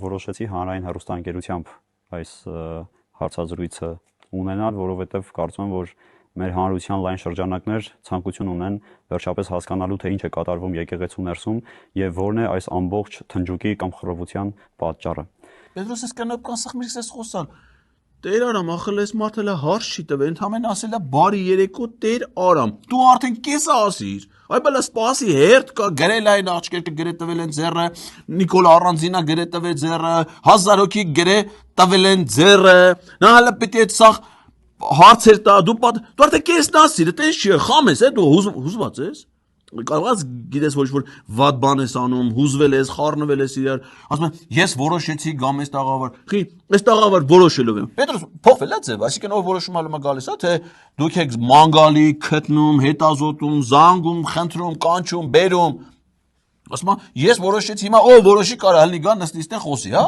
որոշեցի հանրային հեռուստաընկերությամբ այս հարցազրույցը ունենալ, որովհետև կարծում եմ, որ մեր հանրության լայն շրջանակներ ցանկություն ունեն վերջապես հասկանալու, թե ինչ է կատարվում եկեղեցու ներսում եւ որն է այս ամբողջ թնջուկի կամ խռովության պատճառը։ Պետրոս ես կանոն կասախ միշտ ես խոսալ։ Տեր Արամ, ախել ես մարդը հարց չի տվել, ընդհանրեն ասել է բարի երեկո Տեր Արամ։ Դու արդեն կեսը ասիր։ Այ բալա սպասի հերթ կա գրել այն աղջիկը գրե տվել են ձեռը, Նիկոլ Առանձինա գրե տվել ձեռը, 1000 հոգի գրե տվել են ձեռը։ Նա հələ պիտի այդ սաղ հարցեր տա, դու արդեն կեսն ասիր, դա չի, խամ ես, դու հուզված ես։ Կարող ես գիտես ոչ որ վատ բան ես անում, հուզվել ես, խառնվել ես իրար, ասում եմ ես որոշեցի գամ այս տաղավար։ Խի, այս տաղավար որոշելով եմ։ Պետրոս փոխվել է ձև, այսինքն ով որոշումալու գալիս է, թե դուք եք մանգալի, քթնում, հետազոտում, զանգում, խնդրում, կանչում, բերում։ Ասում եմ ես որոշեցի, հիմա ով որոշի կարա հլնի գա նստի ստե խոսի, հա։